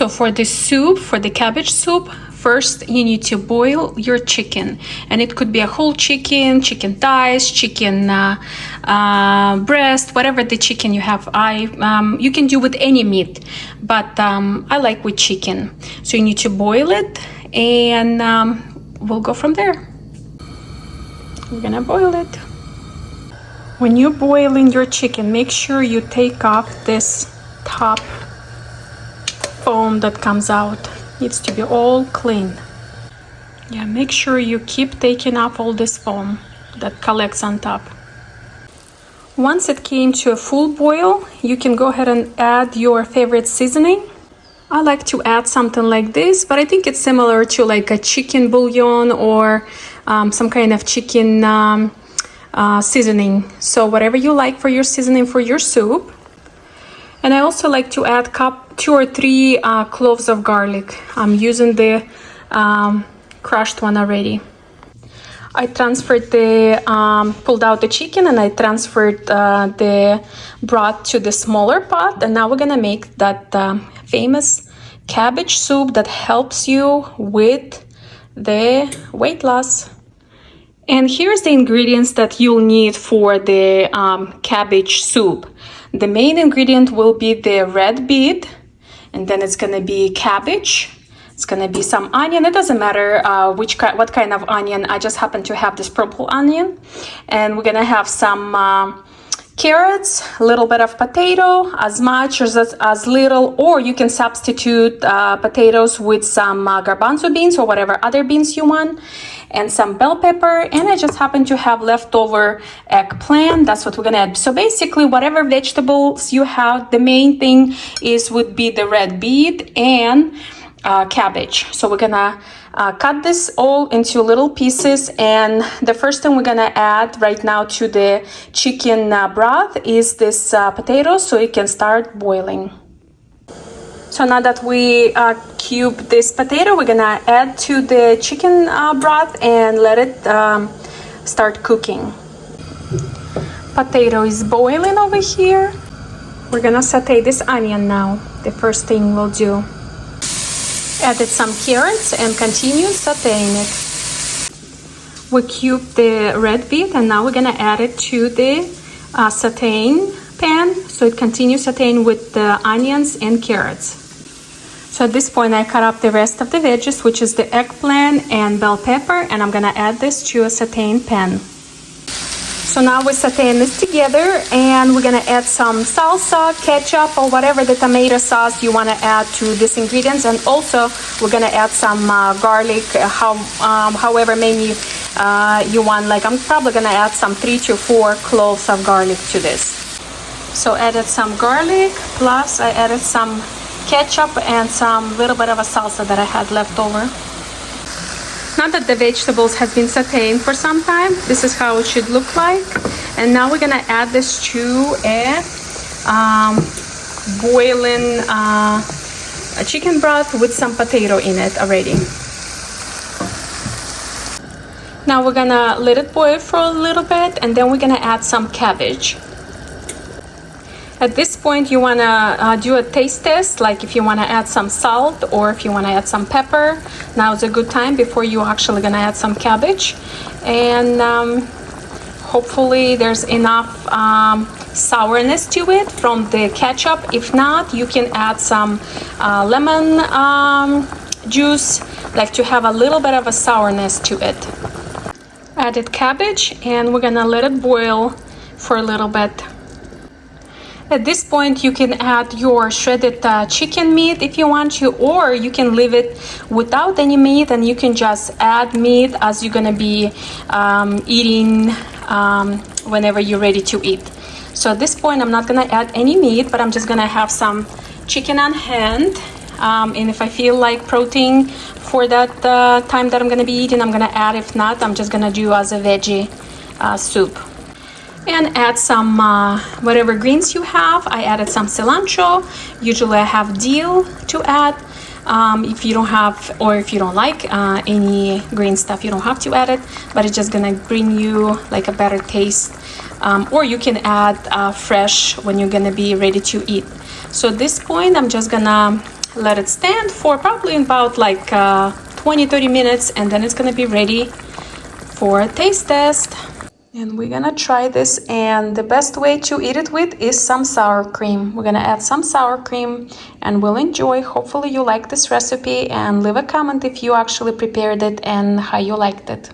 So for the soup, for the cabbage soup, first you need to boil your chicken, and it could be a whole chicken, chicken thighs, chicken breast, whatever the chicken you have. You can do with any meat, but I like with chicken. So you need to boil it, and we'll go from there. We're gonna boil it. When you're boiling your chicken, make sure you take off this top foam that comes out. Needs to be all clean. Yeah, make sure you keep taking off all this foam that collects on top. Once it came to a full boil, you can go ahead and add your favorite seasoning. I like to add something like this, but I think it's similar to like a chicken bouillon or some kind of chicken seasoning. So whatever you like for your seasoning for your soup. And I also like to add 2 or 3 cloves of garlic. I'm using the crushed one already. I transferred pulled out the chicken, and I transferred the broth to the smaller pot. And now we're gonna make that famous cabbage soup that helps you with the weight loss. And here's the ingredients that you'll need for the cabbage soup. The main ingredient will be the red beet, and then it's gonna be cabbage. It's gonna be some onion. It doesn't matter what kind of onion. I just happen to have this purple onion. And we're gonna have some carrots, a little bit of potato, as much or as little, or you can substitute potatoes with some garbanzo beans or whatever other beans you want, and some bell pepper. And I just happen to have leftover eggplant. That's what we're gonna add. So basically whatever vegetables you have, the main thing would be the red beet and cabbage. So we're gonna cut this all into little pieces, and the first thing we're gonna add right now to the chicken broth is this potato, so it can start boiling. So now that we cube this potato, we're gonna add to the chicken broth and let it start cooking. Potato is boiling over here. We're gonna saute this onion now. The first thing we'll do. Added some carrots and continue sauteing it. We cubed the red beet, and now we're gonna add it to the sauteing pan, so it continues sauteing with the onions and carrots. So at this point I cut up the rest of the veggies, which is the eggplant and bell pepper, and I'm gonna add this to a sauteing pan. So now we're sauteing this together, and we're gonna add some salsa, ketchup, or whatever the tomato sauce you wanna add to these ingredients. And also we're gonna add some garlic, however many you want. Like I'm probably gonna add some 3 to 4 cloves of garlic to this. So added some garlic, plus I added some ketchup and some little bit of a salsa that I had left over. Now that the vegetables have been sauteing for some time, this is how it should look like. And now we're gonna add this to a boiling a chicken broth with some potato in it already. Now we're gonna let it boil for a little bit, and then we're gonna add some cabbage. At this point you wanna do a taste test, like if you wanna add some salt or if you wanna add some pepper. Now is a good time before you actually gonna add some cabbage. And hopefully there's enough sourness to it from the ketchup. If not, you can add some lemon juice, like to have a little bit of a sourness to it. Added cabbage, and we're gonna let it boil for a little bit. At this point you can add your shredded chicken meat if you want to, or you can leave it without any meat, and you can just add meat as you're gonna be eating whenever you're ready to eat. So at this point I'm not gonna add any meat, but I'm just gonna have some chicken on hand, and if I feel like protein for that time that I'm gonna be eating, I'm gonna add. If not, I'm just gonna do as a veggie soup. And add some whatever greens you have. I added some cilantro. Usually I have dill to add. If you don't have, or if you don't like any green stuff, you don't have to add it, but it's just gonna bring you like a better taste. Or you can add fresh when you're gonna be ready to eat. So at this point I'm just gonna let it stand for probably about like 20-30 minutes, and then it's gonna be ready for a taste test. And we're gonna try this, and the best way to eat it with is some sour cream. We're gonna add some sour cream and we'll enjoy. Hopefully you like this recipe, and leave a comment if you actually prepared it and how you liked it.